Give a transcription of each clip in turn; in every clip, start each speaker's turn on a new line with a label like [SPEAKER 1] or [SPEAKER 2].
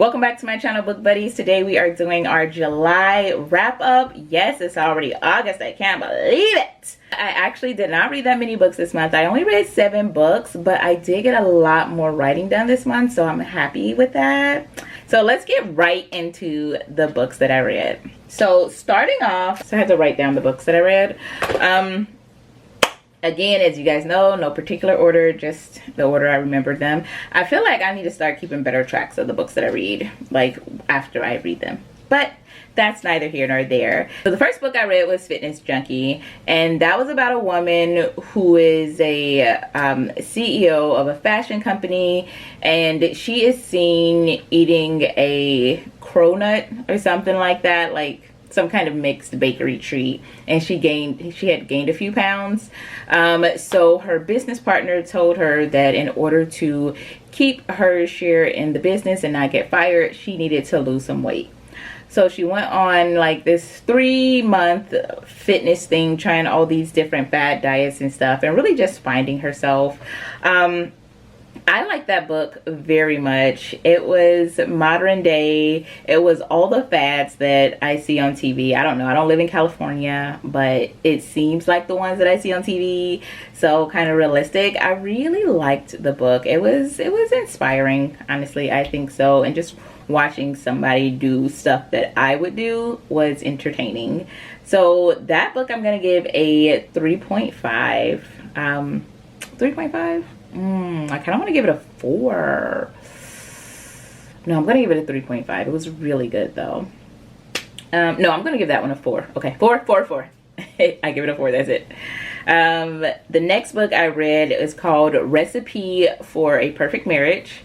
[SPEAKER 1] Welcome back to my channel, Book Buddies. Today we are doing our July wrap up. Yes, it's already August. I can't believe it. I actually did not read that many books this month. I only read 7 books, but I did get a lot more writing done this month, so I'm happy with that. So let's get right into the books that I read. So starting off, so I had to write down the books that I read. Again, as you guys know, no particular order, just the order I remembered them. I feel like I need to start keeping better tracks of the books that I read, like after I read them. But that's neither here nor there. So the first book I read was Fitness Junkie, and that was about a woman who is a CEO of a fashion company, and she is seen eating a cronut or something like that, like some kind of mixed bakery treat, and she had gained a few pounds. So her business partner told her that in order to keep her share in the business and not get fired, she needed to lose some weight. So she went on like this 3-month fitness thing, trying all these different fad diets and stuff, and really just finding herself. I like that book very much. It was modern day. It was all the fads that I see on TV. I don't know. I don't live in California, but it seems like the ones that I see on TV. So kind of realistic. I really liked the book. It was inspiring, honestly. I think so. And just watching somebody do stuff that I would do was entertaining. So that book I'm going to give a 3.5. 3.5? I kind of want to give it a 4. No, I'm going to give it a 3.5. It was really good though. No, I'm going to give that one a 4. Okay, 4. I give it a 4, that's it. The next book I read is called Recipe for a Perfect Marriage.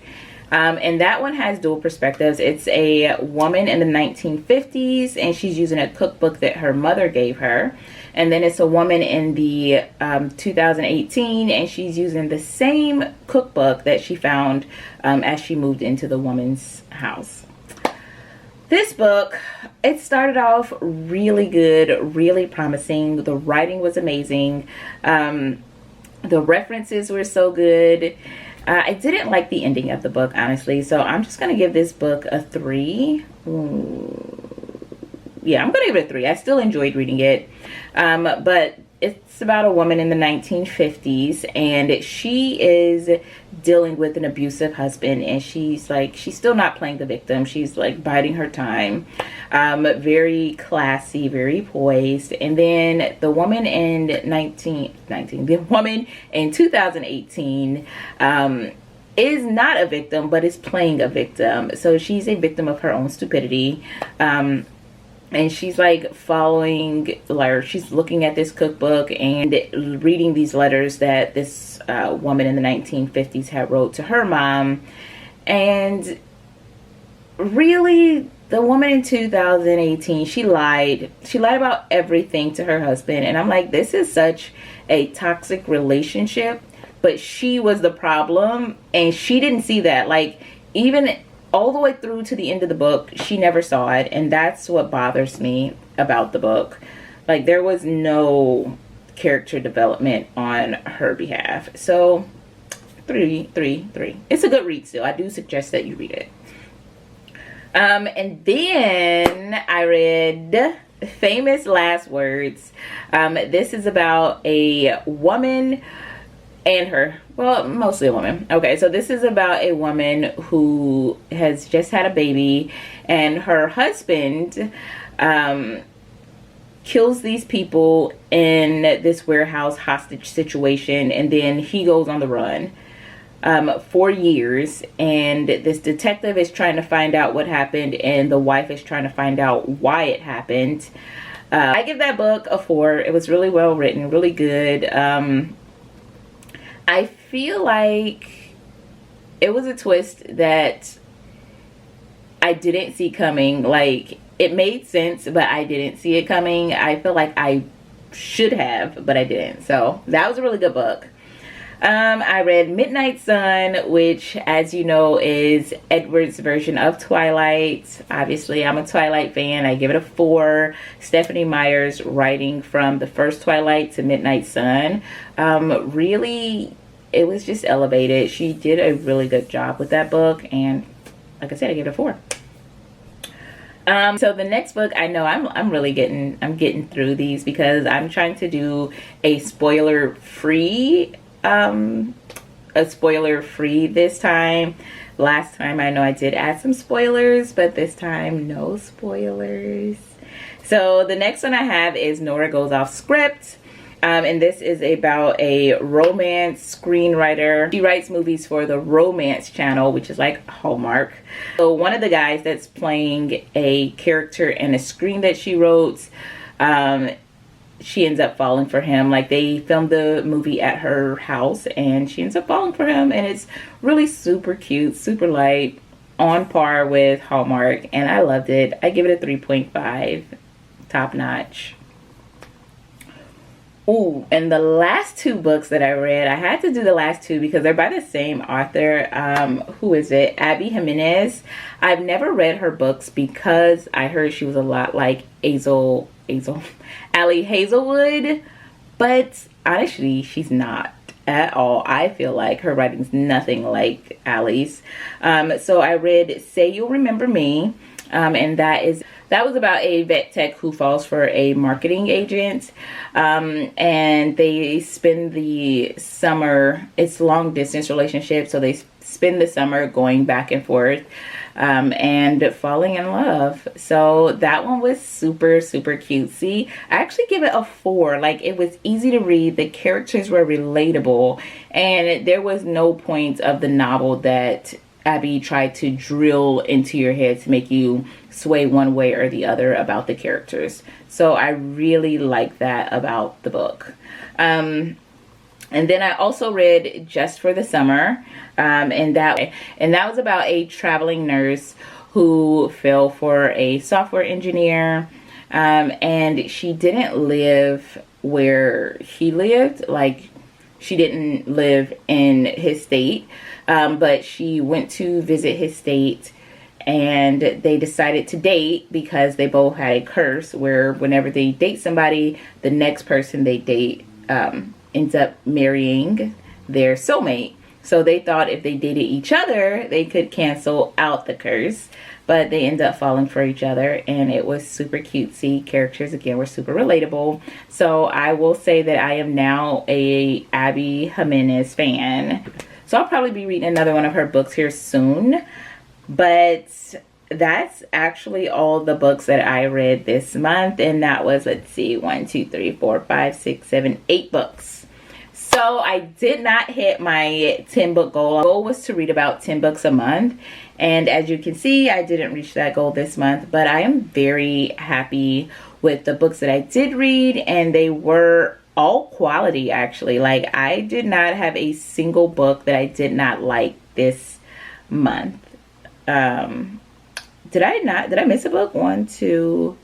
[SPEAKER 1] And that one has dual perspectives. It's a woman in the 1950s, and she's using a cookbook that her mother gave her. And then it's a woman in the 2018, and she's using the same cookbook that she found as she moved into the woman's house. This book, it started off really good, really promising. The writing was amazing. The references were so good. I didn't like the ending of the book, honestly, so I'm just going to give this book a 3. Yeah, I'm going to give it a 3. I still enjoyed reading it, but it's about a woman in the 1950s, and she is dealing with an abusive husband, and she's still not playing the victim. She's like biding her time, very classy, very poised. And then the woman in 2018 is not a victim, but is playing a victim. So she's a victim of her own stupidity. And she's like she's looking at this cookbook and reading these letters that this woman in the 1950s had wrote to her mom. And really, the woman in 2018, she lied about everything to her husband. And I'm like, this is such a toxic relationship, but she was the problem, and she didn't see that. Like, even all the way through to the end of the book, she never saw it, and that's what bothers me about the book. Like, there was no character development on her behalf. So 3. It's a good read still. I do suggest that you read it. And then I read Famous Last Words. This is about a woman and her, well, mostly a woman. Okay, so this is about a woman who has just had a baby, and her husband kills these people in this warehouse hostage situation, and then he goes on the run for years, and this detective is trying to find out what happened, and the wife is trying to find out why it happened. I give that book a 4. It was really well written, really good. I feel like it was a twist that I didn't see coming. Like, it made sense, but I didn't see it coming. I feel like I should have, but I didn't. So that was a really good book. I read Midnight Sun, which, as you know, is Edward's version of Twilight. Obviously, I'm a Twilight fan. I give it a 4. Stephenie Meyer's writing from the first Twilight to Midnight Sun. Really, it was just elevated. She did a really good job with that book, and like I said, I gave it a 4. So the next book, I know I'm really getting through these because I'm trying to do a spoiler free this time. Last time I know I did add some spoilers, but this time no spoilers. So the next one I have is Nora Goes Off Script. And this is about a romance screenwriter. She writes movies for the Romance Channel, which is like Hallmark. So one of the guys that's playing a character in a screen that she wrote, she ends up falling for him. Like, they filmed the movie at her house and she ends up falling for him, and it's really super cute, super light, on par with Hallmark, and I loved it. I give it a 3.5, top notch. Ooh, and the last 2 books that I read, I had to do the last 2 because they're by the same author. Who is it? Abby Jimenez. I've never read her books because I heard she was a lot like Ali Hazelwood, but honestly, she's not at all. I feel like her writing's nothing like Ali's. So I read Say You'll Remember Me, and that was about a vet tech who falls for a marketing agent, and they spend the summer, it's long distance relationship, so they spend the summer going back and forth and falling in love. So that one was super cutesy. I actually give it a 4. Like, it was easy to read, the characters were relatable, and there was no point of the novel that Abby tried to drill into your head to make you sway one way or the other about the characters. So I really like that about the book. And then I also read Just for the Summer, and that was about a traveling nurse who fell for a software engineer, and she didn't live where he lived. Like, she didn't live in his state, but she went to visit his state, and they decided to date because they both had a curse where whenever they date somebody, the next person they date ends up marrying their soulmate. So they thought if they dated each other, they could cancel out the curse, but they end up falling for each other, and it was super cutesy. Characters, again, were super relatable. So I will say that I am now a Abby Jimenez fan. So I'll probably be reading another one of her books here soon. But that's actually all the books that I read this month. And that was, let's see, 1, 2, 3, 4, 5, 6, 7, 8 books. So I did not hit my 10 book goal. My goal was to read about 10 books a month. And as you can see, I didn't reach that goal this month. But I am very happy with the books that I did read. And they were all quality, actually. Like, I did not have a single book that I did not like this month. Did I miss a book? 1, 2,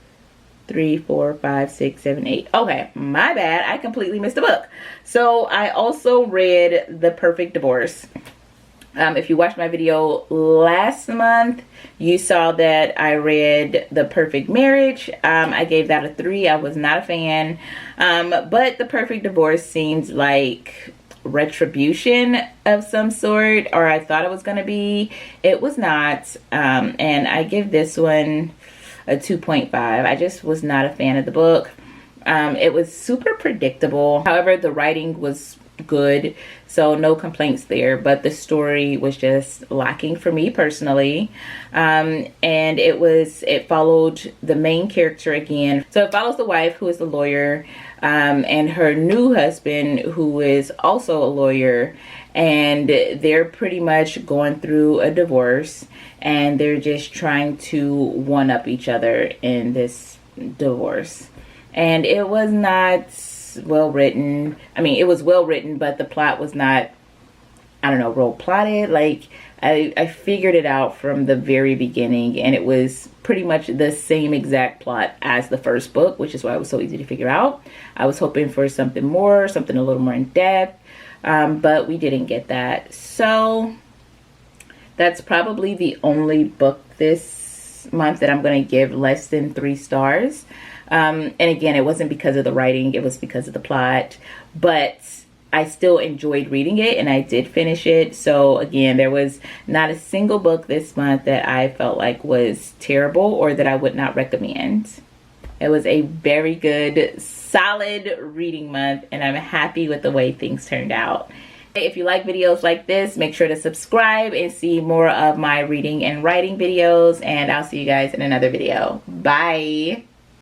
[SPEAKER 1] 3, 4, 5, 6, 7, 8. Okay, my bad. I completely missed a book. So I also read The Perfect Divorce. If you watched my video last month, you saw that I read The Perfect Marriage. I gave that a 3. I was not a fan. But The Perfect Divorce seems like retribution of some sort, or I thought it was going to be. It was not. And I give this one a 2.5. I just was not a fan of the book. It was super predictable. However, the writing was good, so no complaints there, but the story was just lacking for me personally. And it followed the main character again. So it follows the wife, who is the lawyer, and her new husband, who is also a lawyer, and they're pretty much going through a divorce, and they're just trying to one up each other in this divorce. And it was not well written. I mean, it was well written, but the plot was not, I don't know, well plotted. Like, I figured it out from the very beginning, and it was pretty much the same exact plot as the first book, which is why it was so easy to figure out. I was hoping for something more, something a little more in depth, but we didn't get that. So that's probably the only book this month that I'm going to give less than 3 stars. And again, it wasn't because of the writing, it was because of the plot. But I still enjoyed reading it and I did finish it. So again, there was not a single book this month that I felt like was terrible or that I would not recommend. It was a very good, solid reading month, and I'm happy with the way things turned out. If you like videos like this, make sure to subscribe and see more of my reading and writing videos, and I'll see you guys in another video. Bye.